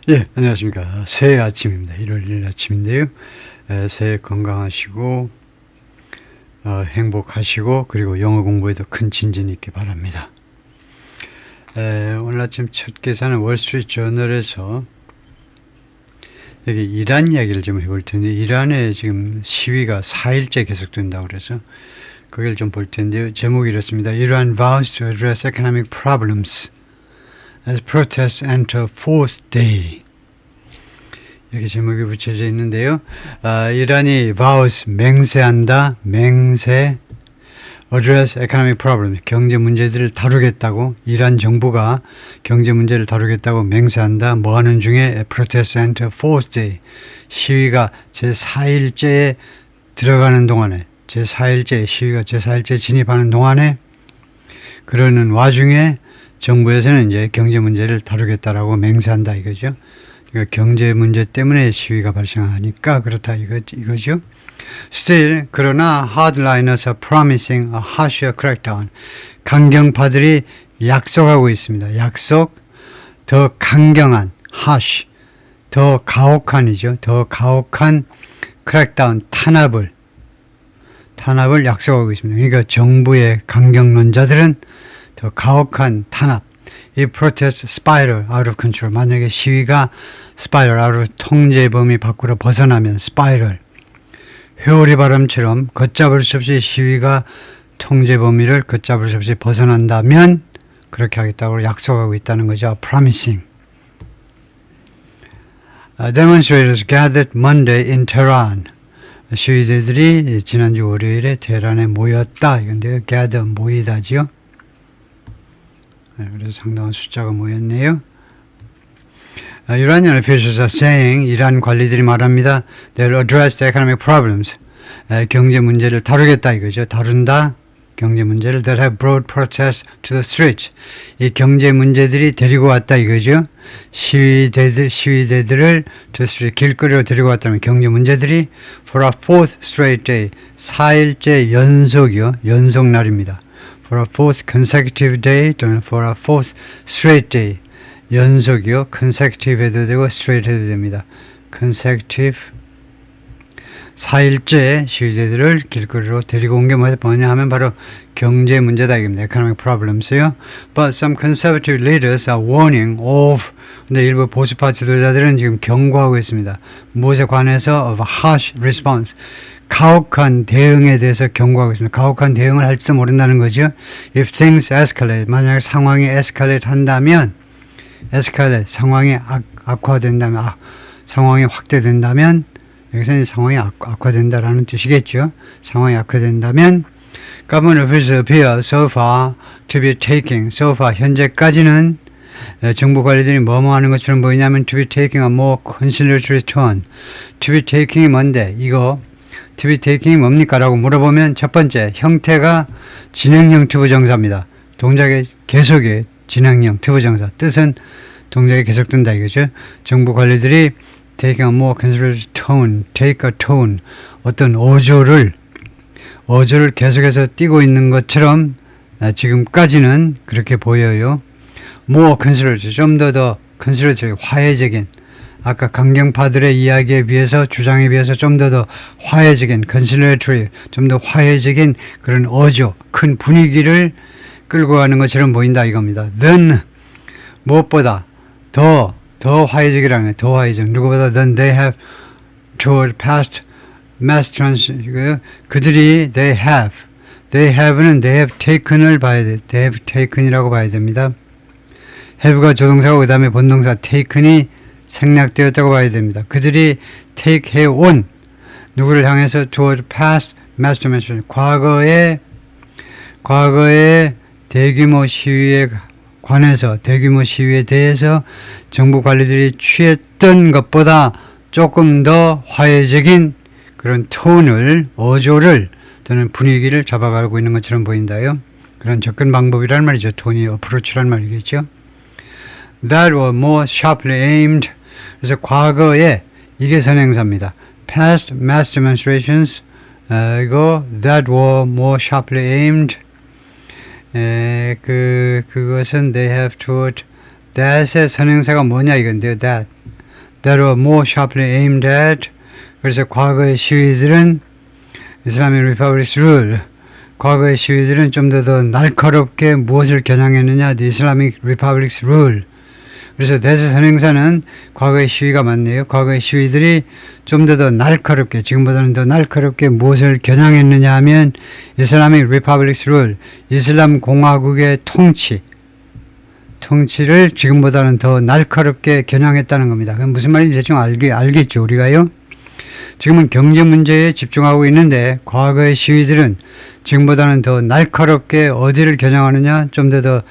예, 안녕하십니까. 새해 아침입니다. 1월 1일 아침인데요. 새해 건강하시고, 행복하시고, 그리고 영어 공부에도 큰 진전이 있기 바랍니다. 오늘 아침 첫 기사는 월스트리트 저널에서 여기 이란 이야기를 좀 해볼 텐데, 이란에 지금 시위가 4일째 계속된다고 그래서 거기를 좀 볼 텐데요. 제목이 이렇습니다. Iran vows to address economic problems as protests enter fourth day. 이렇게 제목이 붙여져 있는데요. 이란이 vows, 맹세한다, 맹세, address economic problems, 경제 문제들을 다루겠다고, 이란 정부가 경제 문제를 다루겠다고 맹세한다. 뭐 하는 중에 protest enter fourth day, 시위가 제4일째에 들어가는 동안에, 시위가 제4일째 진입하는 동안에, 그러는 와중에 정부에서는 이제 경제 문제를 다루겠다라고 맹세한다 이거죠. 그러니까 경제 문제 때문에 시위가 발생하니까 그렇다 이거죠. Still, 그러나 hardliners are promising a harsher crackdown. 강경파들이 약속하고 있습니다. 약속, 더 강경한, harsh, 더 가혹한이죠. 더 가혹한 crackdown, 탄압을 약속하고 있습니다. 그러니까 정부의 강경론자들은 더 가혹한 탄압, 이 protest spiral out of control, 만약에 시위가 spiral out of 통제 범위 밖으로 벗어나면 spiral, 회오리 바람처럼 걷잡을 수 없이 시위가 통제 범위를 걷잡을 수 없이 벗어난다면 그렇게 하겠다고 약속하고 있다는 거죠. promising. Demonstrators gathered Monday in Tehran. 시위대들이 지난주 월요일에 테헤란에 모였다 이건데요. gather, 모이다지요. 그래서 상당한 숫자가 모였네요. Iranian officials are saying, 이란 관리들이 말합니다. They'll address the economic problems. 경제 문제를 다루겠다 이거죠. 다룬다. 경제 문제를 that have brought protests to the streets. 이 경제 문제들이 데리고 왔다 이거죠. 시위대들을 to street, 길거리로 데리고 왔다면 경제 문제들이 for a fourth straight day, 4일째 연속이요. 연속 날입니다. for a fourth consecutive day 또는 for a fourth straight day. 연속이요. consecutive 해도 되고 straight 해도 됩니다. consecutive 4일째 시위대들을 길거리로 데리고 온 게 뭐냐 하면 바로 경제 문제다 이겁니다. economic problems요. But some conservative leaders are warning of, 근데 일부 보수파 지도자들은 지금 경고하고 있습니다. 무엇에 관해서 of a harsh response, 가혹한 대응에 대해서 경고하고 있습니다. 가혹한 대응을 할지도 모른다는 거죠. If things escalate, 만약 상황이 escalate 한다면, escalate, 상황이 악화된다면, 상황이 확대된다면, 여기서는 상황이 악화된다라는 뜻이겠죠. 상황이 악화된다면, government officials appear so far to be taking, so far, 현재까지는 정부 관리들이 뭐뭐 하는 것처럼 보이냐면 to be taking a more conciliatory tone. to be taking이 뭔데? 이거 to be taking이 뭡니까? 라고 물어보면 첫 번째, 형태가 진행형 투부정사입니다. 동작의 계속의 진행형 투부정사. 뜻은 동작이 계속된다 이거죠. 정부 관리들이 taking a more considerate tone, take a tone, 어떤 어조를 계속해서 띄고 있는 것처럼 지금까지는 그렇게 보여요. more considerate, 좀 더 considerate, 화해적인, 아까 강경파들의 이야기에 비해서, 주장에 비해서 좀 더 화해적인, conciliatory, 좀 더 화해적인 그런 어조, 큰 분위기를 끌고 가는 것처럼 보인다 이겁니다. then, 무엇보다 더 화해적이라는, 더 화해적, 누구보다 than they have toward past mass transit, 그들이 they have는 they have taken을 봐야 돼. they have taken이라고 봐야 됩니다. have가 조동사고 그 다음에 본동사 taken이 생략되었다고 봐야 됩니다. 그들이 take 해온, 누구를 향해서 toward past mass transit, 과거의 대규모 시위에 관해서, 대규모 시위에 대해서 정부 관리들이 취했던 것보다 조금 더 화해적인 그런 톤을, 어조를 또는 분위기를 잡아가고 있는 것처럼 보인다요. 그런 접근 방법이란 말이죠. 톤이 어프로치란 말이겠죠. That were more sharply aimed. 그래서 과거에, 이게 선행사입니다. Past mass demonstrations, 이거 that were more sharply aimed. 그것은 they have toward that의 선행사가 뭐냐 이건데요. that that were more sharply aimed at. 그래서 과거의 시위들은 이슬라믹 리퍼블릭 룰, 과거의 시위들은 좀 더 날카롭게 무엇을 겨냥했느냐, The Islamic Republic's rule. 그래서 대제선행사는 과거의 시위가 맞네요. 과거의 시위들이 좀 더 날카롭게, 지금보다는 더 날카롭게 무엇을 겨냥했느냐 하면 이슬라믹 리퍼블릭스 룰, 이슬람 공화국의 통치를 지금보다는 더 날카롭게 겨냥했다는 겁니다. 그럼 무슨 말인지 대충 알겠죠, 우리가요? 지금은 경제 문제에 집중하고 있는데 과거의 시위들은 지금보다는 더 날카롭게 어디를 겨냥하느냐, 좀 더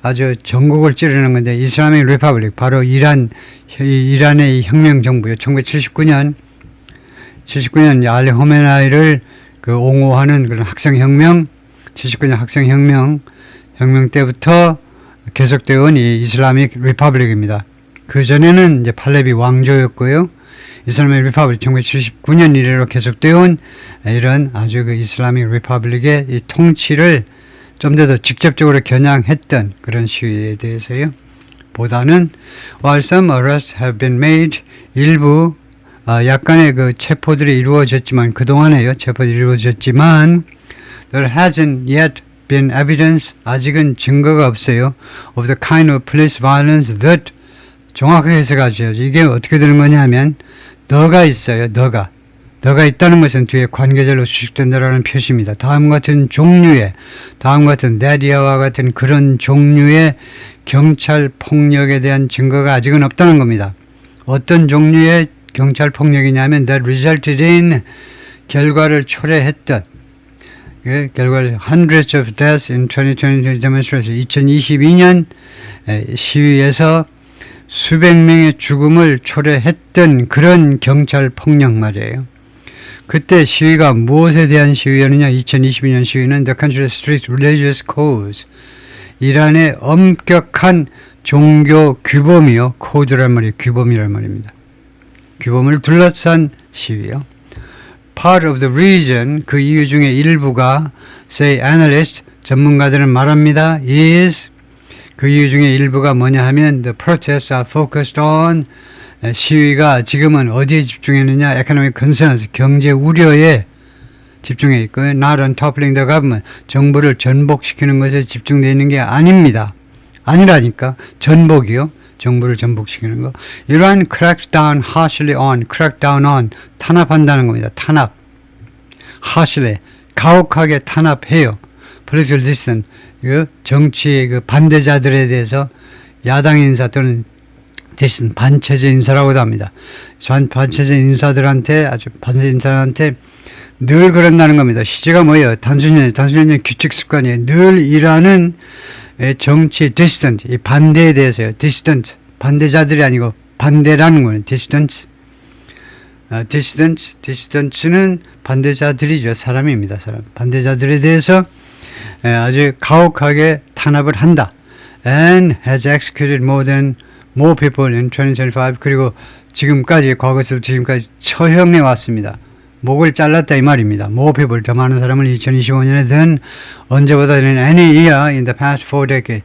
아주 전국을 찌르는 건데 이슬라믹 리퍼블릭, 바로 이란의 혁명 정부요. 1979년 알리 호메나이를 옹호하는 그런 학생혁명, 79년 학생혁명 때부터 계속되어 온 이 이슬라믹 리퍼블릭입니다. 그 전에는 이제 팔레비 왕조였고요. 이슬라믹 리퍼블릭 1979년 이래로 계속되어 온 이런 아주 그 이슬라믹 리퍼블릭의 이 통치를 좀 더 직접적으로 겨냥했던 그런 시위에 대해서요. 보다는 while some arrests have been made, 일부 약간의 그 체포들이 이루어졌지만, 그동안에요, 체포들이 이루어졌지만 there hasn't yet been evidence, 아직은 증거가 없어요, of the kind of police violence that, 정확하게 해석하죠. 이게 어떻게 되는 거냐 하면 더가 있어요. 더가 있다는 것은 뒤에 관계절로 수식된다라는 표시입니다. 다음과 같은 데디아와 같은 그런 종류의 경찰 폭력에 대한 증거가 아직은 없다는 겁니다. 어떤 종류의 경찰 폭력이냐면 that resulted in, 결과를 초래했던, 결과를 hundreds of deaths in 2020 demonstration, 2022년 시위에서 수백 명의 죽음을 초래했던 그런 경찰 폭력 말이에요. 그때 시위가 무엇에 대한 시위였느냐? 2022년 시위는 The country's strict religious codes, 이란의 엄격한 종교 규범이요. 코드란 말이에요. 규범이란 말입니다. 규범을 둘러싼 시위요. Part of the reason, 그 이유 중에 일부가, say analysts, 전문가들은 말합니다, is, 그 이유 중에 일부가 뭐냐 하면 the protests are focused on, 시위가 지금은 어디에 집중했느냐, economic concerns, 경제 우려에 집중해 있고요. not on toppling the government, 정부를 전복시키는 것에 집중되어 있는 게 아닙니다. 아니라니까, 전복이요. 정부를 전복시키는 거. 이러한 crackdown harshly on, crackdown on, 탄압한다는 겁니다. 탄압. harshly, 가혹하게 탄압해요. political dissent, 정치의 그 반대자들에 대해서 야당 인사 또는 dissent, 반체제 인사라고도 합니다. 반체제 인사들한테, 아주 반체 인사들한테 늘 그런다는 겁니다. 시제가 뭐예요? 단순히 규칙 습관이에요. 늘 일하는 정치 dissident, 이 반대에 대해서요. dissident, 반대자들이 아니고 반대라는 거예요. dissidents는 반대자들이죠. 사람입니다. 사람. 반대자들에 대해서 아주 가혹하게 탄압을 한다. And has executed more people in 2025. 그리고 지금까지, 과거에서부터 지금까지 처형해 왔습니다. 목을 잘랐다 이 말입니다. more people, 더 많은 사람을 2025년에 든 언제보다는 any year in the past 4 decades.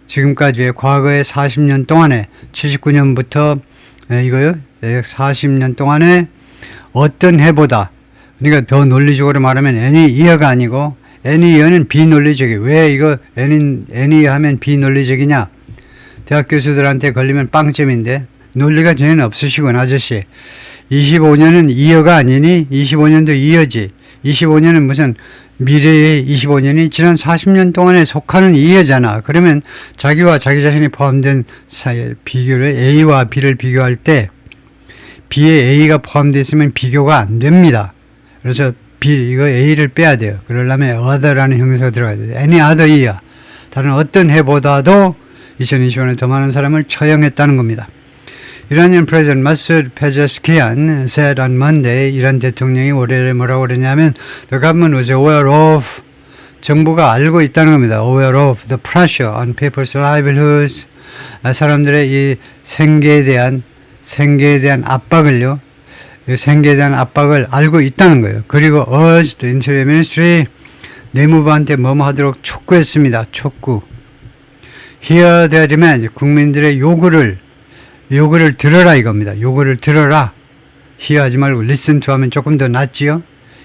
지금까지의 과거의 40년 동안에, 79년부터 이거요, 40년 동안에 어떤 해보다, 그러니까 더 논리적으로 말하면 any year가 아니고 any year는 비논리적이에요. 왜 이거 any 하면 비논리적이냐? 대학 교수들한테 걸리면 빵점인데 논리가 전혀 없으시군 아저씨. 25년은 이어가 아니니 25년도 이어지. 25년은 무슨 미래의 25년이 지난 40년 동안에 속하는 이어잖아. 그러면 자기와 자기 자신이 포함된 사이에 비교를, A와 B를 비교할 때 B에 A가 포함되어 있으면 비교가 안 됩니다. 그래서 이거 A를 빼야 돼요. 그러려면 other라는 형용사가 들어가야 돼요. any other year, 다른 어떤 해보다도 2025년에 더 많은 사람을 처형했다는 겁니다. Iranian President Masoud Pezeshkian said on Monday, 이란 대통령이 월요일에 뭐라고 그러냐면 the government was aware of, 정부가 알고 있다는 겁니다. aware of the pressure on people's livelihoods, 사람들의 이 생계에 대한 압박을요, 생계에 대한 압박을 알고 있다는 거예요. 그리고 urged the Interior Ministry, 내무부한테 뭐뭐 하도록 촉구했습니다. 촉구. Hear their demands, 국민들의 요구를 요거를 들어라 이겁니다. 요거를 들어라. hear 하지 말고 listen to 하면 조금 더 낫지요.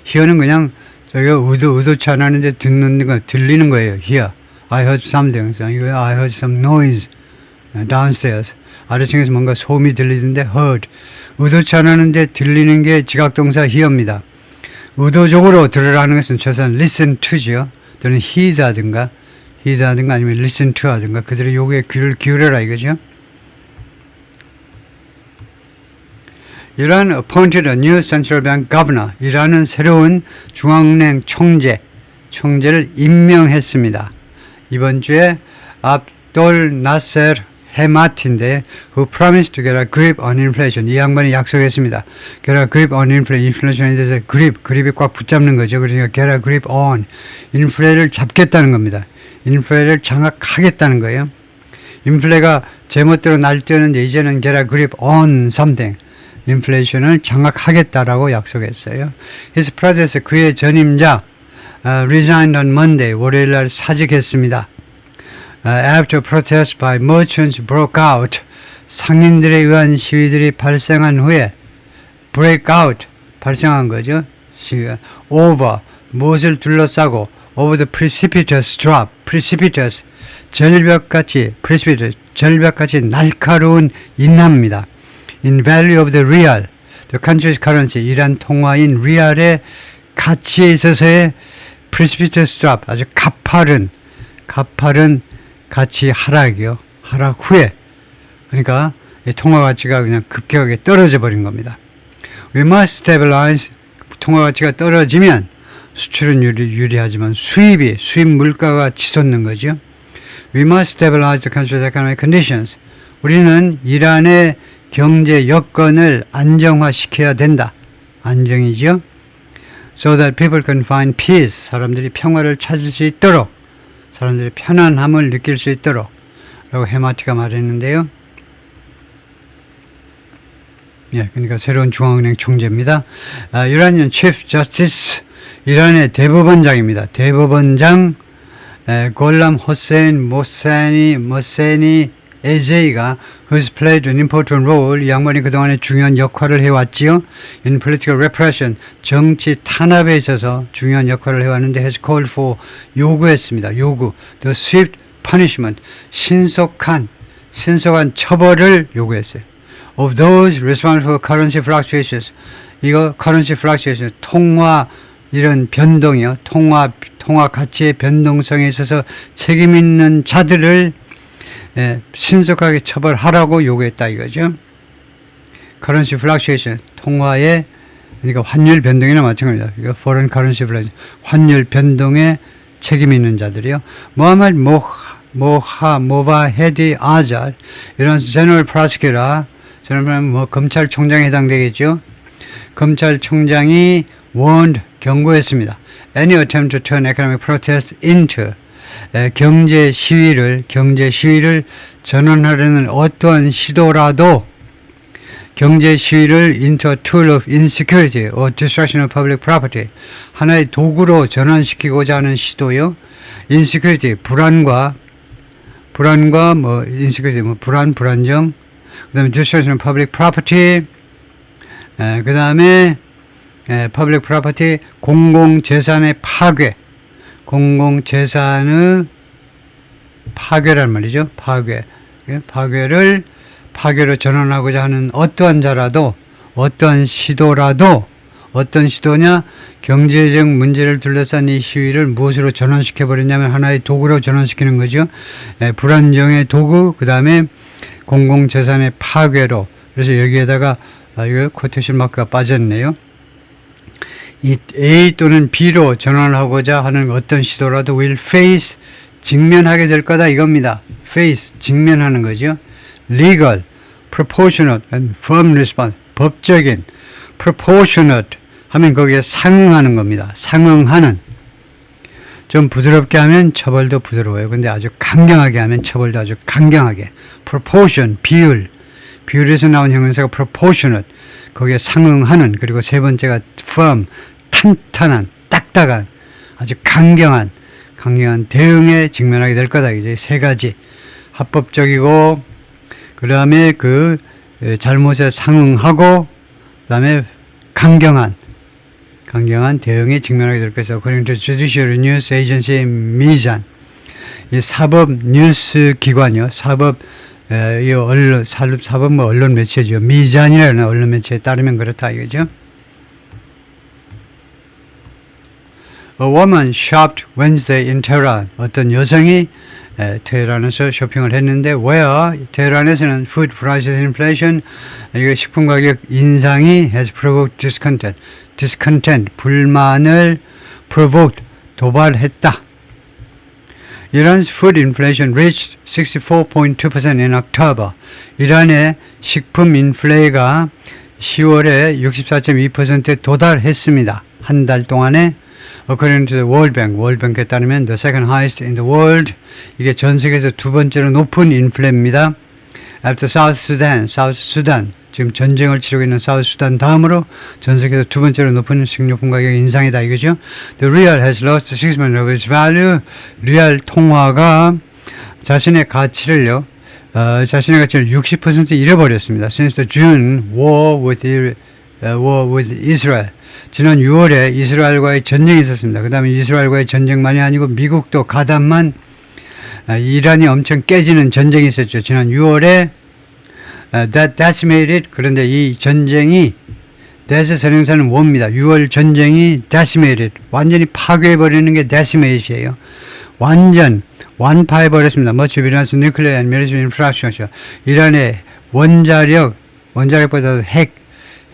hear는 그냥 저희가 의도치 않았는데 듣는 거, 들리는 거예요. hear. I heard something. 이거 I heard some noise downstairs. 아래층에서 뭔가 소음이 들리는데 heard. 의도치 않았는데 들리는 게 지각동사 hear입니다. 의도적으로 들으라는 것은 최소한 listen to지요. 또는 heed 하든가 아니면 listen to 하든가 그들의 요구에 귀를 기울여라 이거죠. 이란 appointed a new central bank governor. 이란은 새로운 중앙은행 총재를 임명했습니다. 이번 주에 압돌 나세르 헤마티인데 who promised to get a grip on inflation. 이 양반이 약속했습니다. get a grip on inflation. 인플레이션에 대해서 그립이 꽉 붙잡는 거죠. 그러니까 get a grip on. 인플레를 잡겠다는 겁니다. 인플레를 장악하겠다는 거예요. 인플레가 제멋대로 날뛰었는데 이제는 get a grip on something. 인플레이션을 장악하겠다라고 약속했어요. His predecessor, 그의 전임자 resigned on Monday, 월요일 날 사직했습니다. After protests by merchants broke out, 상인들에 의한 시위들이 발생한 후에 break out, 발생한 거죠. over, 무엇을 둘러싸고 over the precipitous drop, precipitous, 절벽같이 날카로운 인하입니다. In value of the real, the country's currency, 이란 통화인 리알의 가치에 있어서의 precipitous drop, 아주 가파른 가치 하락이요. 하락 후에. 그러니까 이 통화 가치가 그냥 급격하게 떨어져 버린 겁니다. We must stabilize, 통화 가치가 떨어지면 수출은 유리하지만 수입 물가가 치솟는 거죠. We must stabilize the country's economic conditions. 우리는 이란의 경제 여건을 안정화시켜야 된다. 안정이죠. So that people can find peace. 사람들이 평화를 찾을 수 있도록, 사람들이 편안함을 느낄 수 있도록 라고 헤마티가 말했는데요. 예, 그러니까 새로운 중앙은행 총재입니다. 이란인 Chief Justice, 이란의 대법원장입니다. 대법원장 골람 호세인 모세니 에제이가 who's played an important role, 이 양반이 그동안에 중요한 역할을 해왔지요. In political repression, 정치 탄압에 있어서 중요한 역할을 해왔는데 has called for, 요구했습니다. 요구. The swift punishment, 신속한 처벌을 요구했어요. Of those responsible for currency fluctuations, 이거 currency fluctuation, 통화 이런 변동이요. 통화 가치의 변동성에 있어서 책임 있는 자들을 신속하게 처벌하라고 요구했다 이거죠. Currency fluctuation, 통화의 그러니까 환율 변동이나 마찬가지입니다. 이거 foreign currency fluctuation, 환율 변동에 책임 있는 자들이요. 모하메드 모바헤디 아잘, 이런 general prosecutor, 저는 검찰총장에 해당되겠죠. 검찰총장이 warned, 경고했습니다. Any attempt to turn economic protest into, 경제 시위를 전환하려는 어떠한 시도라도 경제 시위를 into a tool of insecurity or destruction of public property, 하나의 도구로 전환시키고자 하는 시도요. insecurity, 불안과 insecurity, 불안정, 그 다음에 destruction of public property, 그 다음에 public property, 공공재산의 파괴, 공공재산의 파괴란 말이죠. 파괴로 전환하고자 하는 어떠한 자라도, 어떠한 시도라도, 어떤 시도냐, 경제적 문제를 둘러싼 이 시위를 무엇으로 전환시켜버렸냐면 하나의 도구로 전환시키는 거죠. 불안정의 도구, 그 다음에 공공재산의 파괴로. 그래서 여기에다가 이거 코테이션 마크가 빠졌네요. 이 A 또는 B로 전환하고자 하는 어떤 시도라도 will face, 직면하게 될 거다 이겁니다. face, 직면하는 거죠. legal, proportionate and firm response, 법적인, proportionate 하면 거기에 상응하는 겁니다. 상응하는. 좀 부드럽게 하면 처벌도 부드러워요. 근데 아주 강경하게 하면 처벌도 아주 강경하게. proportion, 비율에서 나온 형용사가 proportionate, 거기에 상응하는. 그리고 세 번째가 firm, 탄탄한, 딱딱한, 아주 강경한 대응에 직면하게 될 거다. 이제 세 가지. 합법적이고, 그 다음에 그 잘못에 상응하고 그 다음에 강경한 대응에 직면하게 될 것이다. According to Judicial News Agency 미잔, 이 사법 뉴스 기관이요. 이 사법 뭐 언론 매체죠. 미잔이라는 언론 매체에 따르면 그렇다 이거죠. A woman shopped Wednesday in Tehran. 어떤 여성이 테헤란에서 쇼핑을 했는데 where 테헤란에서는 food prices inflation, 이거 식품 가격 인상이 has provoked discontent 불만을 provoked 도발했다. Iran's food inflation reached 64.2% in October. 이란의 식품 인플레가 10월에 64.2%에 도달했습니다. 한 달 동안에 According to the World Bank, 월드뱅크에 따르면 the second highest in the world, 이게 전 세계에서 두 번째로 높은 인플레입니다. After South Sudan, 지금 전쟁을 치르고 있는 사우스 수단 다음으로 전 세계에서 두 번째로 높은 식료품 가격 인상이다 이거죠. The real has lost 6% of its value. 리얼 통화가 자신의 가치를 60% 잃어버렸습니다. Since the June war with Israel. 지난 6월에 이스라엘과의 전쟁이 있었습니다. 그 다음에 이스라엘과의 전쟁만이 아니고 미국도 가담한 이란이 엄청 깨지는 전쟁이 있었죠. 지난 6월에 that decimated, 그런데 이 전쟁이 that의 선행사는 war입니다. 6월 전쟁이 decimated, 완전히 파괴해버리는 게 decimate이에요. 완전 완파해버렸습니다. Much of Iran's nuclear and military infrastructure. 이란의 원자력보다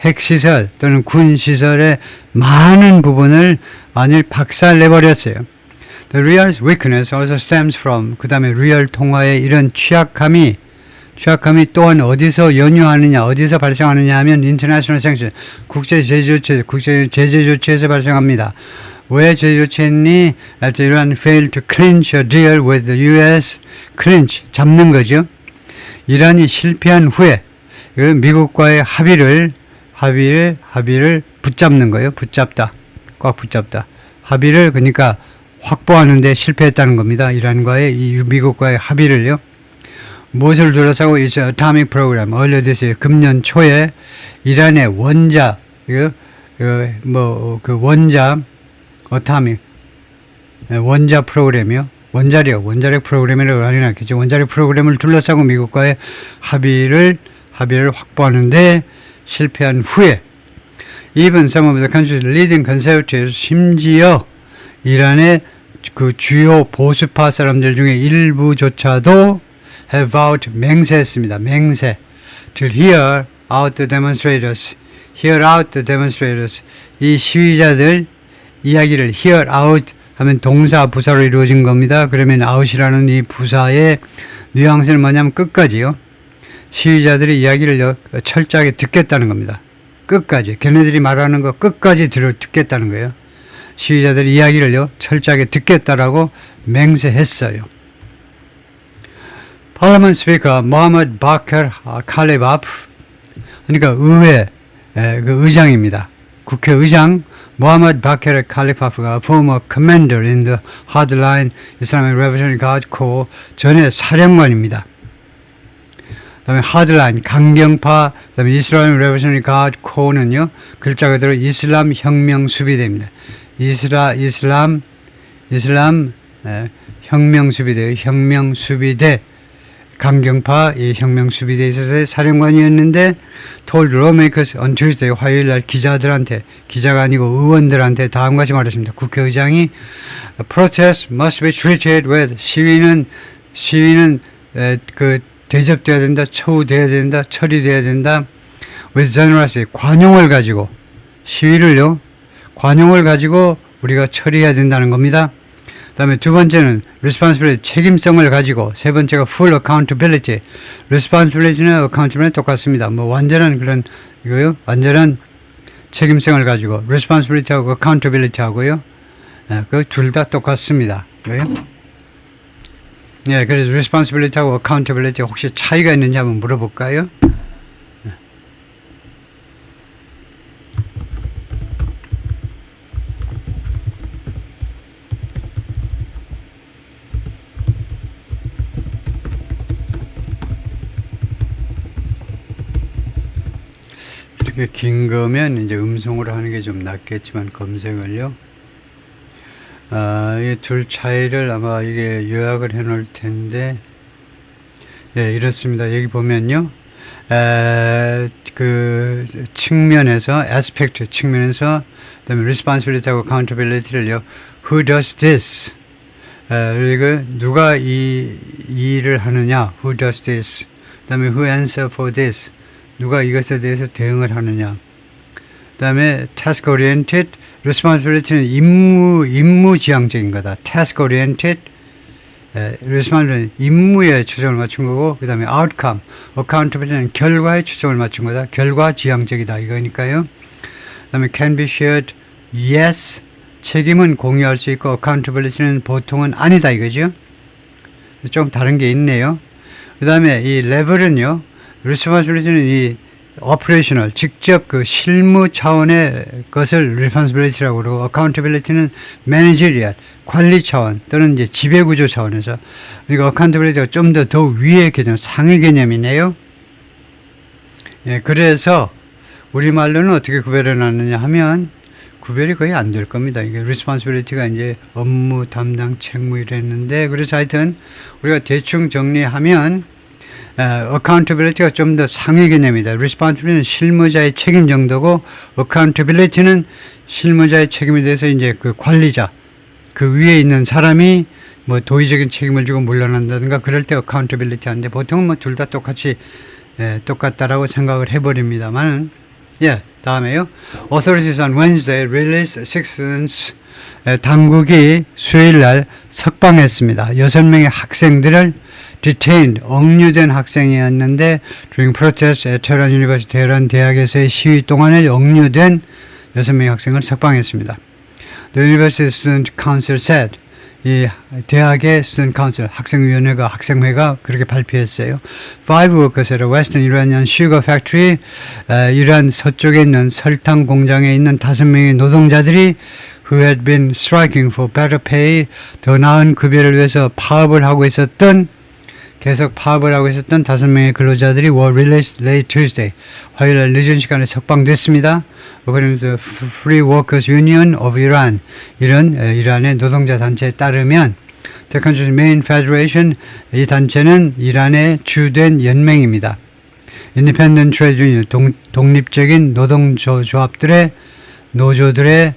핵시설 또는 군시설의 많은 부분을 완전히 박살내버렸어요. The real's weakness also stems from, 그 다음에 리얼 통화의 이런 취약함이 또한 어디서 연유하느냐, 어디서 발생하느냐 하면 international sanction, 국제 제재 조치에서 발생합니다. 왜 제재 조치했니? After Iran failed to clinch a deal with the US, clinch, 잡는 거죠. 이란이 실패한 후에 미국과의 합의를 붙잡는 거예요. 꽉 붙잡다. 합의를 그러니까 확보하는데 실패했다는 겁니다. 이란과의 이 미국과의 합의를요. 무엇을 둘러싸고 이 Atomic Program, earlier this year, 금년 초에 이란의 원자 프로그램이요. 원자력 프로그램이라고 하긴 하겠죠. 원자력 프로그램을 둘러싸고 미국과의 합의를 확보하는데 실패한 후에 even some of the country's leading conservatives, 심지어 이란의 그 주요 보수파 사람들 중에 일부조차도 have vowed, 맹세했습니다. to hear out the demonstrators. 이 시위자들 이야기를 hear out 하면 동사 부사로 이루어진 겁니다. 그러면 out이라는 이 부사의 뉘앙스는 뭐냐면 끝까지요. 시위자들의 이야기를 철저하게 듣겠다는 겁니다. 끝까지. 걔네들이 말하는 거 끝까지 듣겠다는 거예요. 시위자들의 이야기를 철저하게 듣겠다라고 맹세했어요. Parliament Speaker Mohammad Bakr Khalibaf, 그러니까 의장입니다. 국회의장 Mohammad Bakr Khalibaf가 former commander in the hardline Islamic Revolutionary Guard Corps, 전에 사령관입니다. 그 다음에 하드라인, 강경파, 그 다음에 Islamic Revolutionary Guard Corps는요, 글자 그대로 이슬람 혁명 수비대입니다. 이슬람 혁명 수비대, 강경파 이 혁명 수비대에 있어서 사령관이었는데 told lawmakers on Tuesday, 화요일날 기자가 아니고 의원들한테 다음과 같이 말했습니다. 국회의장이 protest must be treated with, 시위는 대접돼야 된다, 처우돼야 된다, 처리돼야 된다. with generosity, 관용을 가지고 우리가 처리해야 된다는 겁니다. 그 다음에 두 번째는 responsibility, 책임성을 가지고, 세 번째가 full accountability. responsibility는 accountability 똑같습니다. 완전한 책임성을 가지고 responsibility하고 accountability 하고요. 그 둘 다 똑같습니다. 네, 그래서 responsibility하고 accountability 혹시 차이가 있는지 한번 물어볼까요? 이게 긴 거면 이제 음성으로 하는 게 좀 낫겠지만 검색을요. 이 둘 차이를 아마 이게 요약을 해 놓을 텐데, 예, 이렇습니다. 여기 보면요. 그 측면에서, aspect 측면에서, 그 다음에 responsibility하고 accountability를요. Who does this? 그리고 누가 이 일을 하느냐? Who does this? 그 다음에 who answer for this? 누가 이것에 대해서 대응을 하느냐? 그 다음에 task oriented, responsibility는 임무지향적인 거다. task oriented, responsibility, 임무에 초점을 맞춘 거고, 그 다음에 outcome, accountability는 결과에 초점을 맞춘 거다. 결과지향적이다. 이거니까요. 그 다음에 can be shared, yes, 책임은 공유할 수 있고, accountability는 보통은 아니다. 이거죠. 좀 다른 게 있네요. 그 다음에 이 level은요, responsibility는 이 operational, 직접 그 실무 차원의 것을 responsibility라고 그러고, accountability는 managerial, 관리 차원 또는 이제 지배구조 차원에서, 그리고 accountability가 좀 더 위의 개념, 상위 개념이네요. 예, 그래서 우리말로는 어떻게 구별해 놨느냐 하면 구별이 거의 안 될 겁니다. 이게 responsibility가 이제 업무, 담당, 책무 이랬는데, 그래서 하여튼 우리가 대충 정리하면 accountability가 좀 더 상위 개념이다. responsibility는 실무자의 책임 정도고, accountability는 실무자의 책임에 대해서 이제 그 관리자, 그 위에 있는 사람이 뭐 도의적인 책임을 지고 물러난다든가 그럴 때 accountability 하는데, 보통은 뭐 둘 다 똑같이 똑같다라고 생각을 해버립니다만, 예, 다음에요. Authorities on Wednesday released citizens. 당국이 수요일 날 석방했습니다. 6명의 학생들을 detained, 억류된 학생이었는데 during protest at Tehran University, 테헤란 대학에서의 시위 동안에 억류된 6명의 학생을 석방했습니다. The University Student Council said, 이 대학의 Student Council, 학생위원회가, 학생회가 그렇게 발표했어요. Five workers at a Western Iranian sugar factory, 이란 서쪽에 있는 설탕 공장에 있는 5명의 노동자들이 who had been striking for better pay, 더 나은 급여를 위해서 계속 파업을 하고 있었던 5명의 근로자들이 were released late Tuesday. 화요일 늦은 시간에 석방됐습니다. According to the Free Workers Union of Iran, 이런 이란의 노동자 단체에 따르면 the country's main federation, 이 단체는 이란의 주된 연맹입니다. Independent Trade Union, 독립적인 노동조합들의 노조들의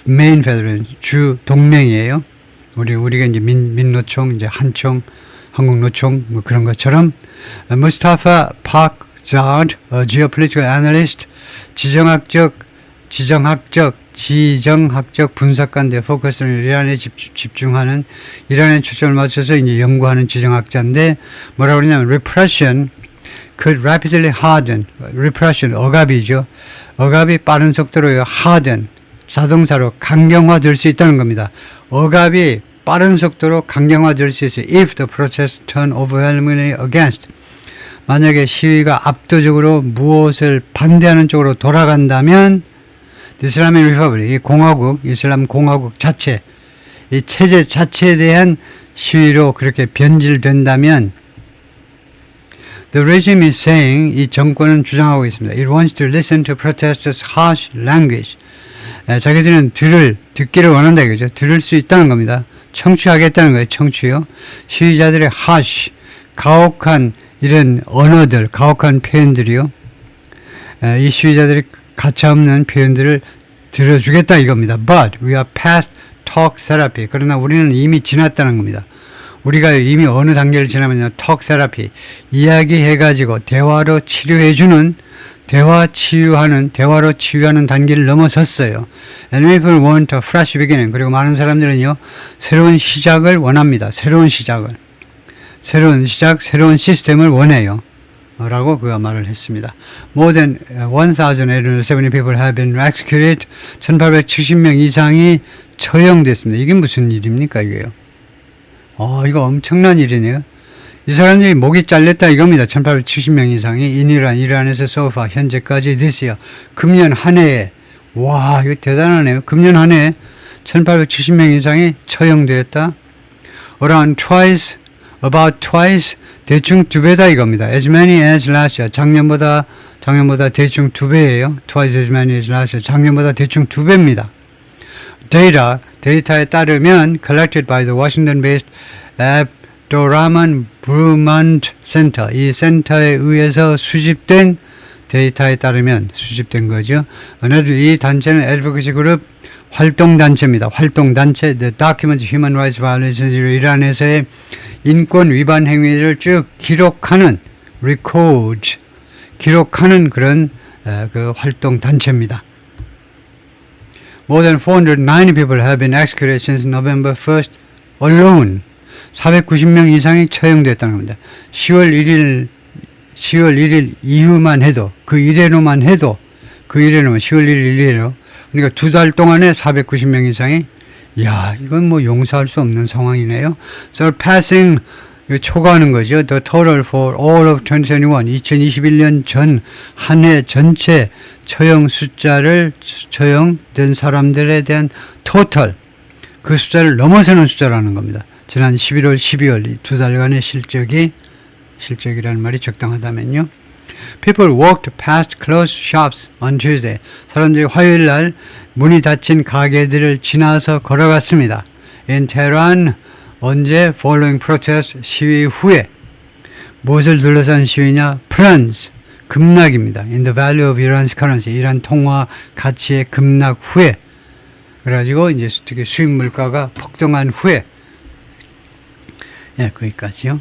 메인 페더레이션, 주 동맹이에요. 우리가 이제 민노총, 이제 한총, 한국노총 뭐 그런 것처럼. 무스타파 파크자드, geopolitical analyst, 지정학적 분석가인데 포커스는 이란에 집중하는, 이란에 초점을 맞춰서 이제 연구하는 지정학자인데 뭐라고 그러냐면 repression could rapidly harden, repression 억압이죠. 억압이 빠른 속도로 harden, 자동차로 강경화될 수 있다는 겁니다. 억압이 빠른 속도로 강경화될 수 있어요. If the protest turn overwhelmingly against, 만약에 시위가 압도적으로 무엇을 반대하는 쪽으로 돌아간다면 The Islamic Republic, 이 공화국, 이슬람 공화국 자체, 이 체제 자체에 대한 시위로 그렇게 변질된다면 The regime is saying, 이 정권은 주장하고 있습니다. It wants to listen to protesters' harsh language. 자기들은 듣기를 원한다 이거죠. 들을 수 있다는 겁니다. 청취하겠다는 거예요. 청취요. 시위자들의 harsh, 가혹한 이런 언어들, 가혹한 표현들이요. 이 시위자들이 가차없는 표현들을 들어주겠다 이겁니다. But we are past talk therapy. 그러나 우리는 이미 지났다는 겁니다. 우리가 이미 어느 단계를 지나면요. talk therapy. 이야기해가지고 대화로 치료해주는, 대화로 치유하는 단계를 넘어섰어요. And people want a fresh beginning. 그리고 많은 사람들은요, 새로운 시작을 원합니다. 새로운 시작, 새로운 시스템을 원해요. 라고 그가 말을 했습니다. More than 1,870 people have been executed. 1,870명 이상이 처형됐습니다. 이게 무슨 일입니까, 이게요? 이거 엄청난 일이네요. 이 사람들이 목이 잘렸다 이겁니다. 1,870명 이상이 이란에서 소파 현재까지 this year, 금년 한 해에, 와, 이거 대단하네요. 금년 한 해에 1,870명 이상이 처형되었다. Around twice about twice, 대충 2배다 이겁니다. as many as last year, 작년보다 대충 2배예요. twice as many as last year, 작년보다 대충 2배입니다. 데이터에 따르면 collected by the Washington-based Abdurrahman Brumand Center, 이 센터에 의해서 수집된 데이터에 따르면 수집된 거죠. 이 단체는 advocacy 그룹 활동단체입니다. 활동단체, The Document Human Rights Violations, 이란에서의 인권 위반 행위를 쭉 기록하는, record, 기록하는 그런 그 활동단체입니다. More than 490 people have been executed since November 1st alone. 490명 이상이 처형됐다는 겁니다. 10월 1일 이후만 해도, 그 이래로만 10월 1일 이래로, 그러니까 2달 동안에 490명 이상이, 이건 뭐 용서할 수 없는 상황이네요. surpassing, 초과하는 거죠. The total for all of 2021, 2021년 전 한 해 전체 처형된 사람들에 대한 total, 그 숫자를 넘어서는 숫자라는 겁니다. 지난 11월, 12월 이 2달간의 실적이라는 말이 적당하다면요. People walked past closed shops on Tuesday. 사람들이 화요일 날 문이 닫힌 가게들을 지나서 걸어갔습니다. In Tehran, 언제? Following protest, 시위 후에. 무엇을 둘러싼 시위냐? Plunge, 급락입니다. In the value of Iran's currency, 이란 통화 가치의 급락 후에. 그래가지고 이제 특히 수입 물가가 폭등한 후에. 거기까지요.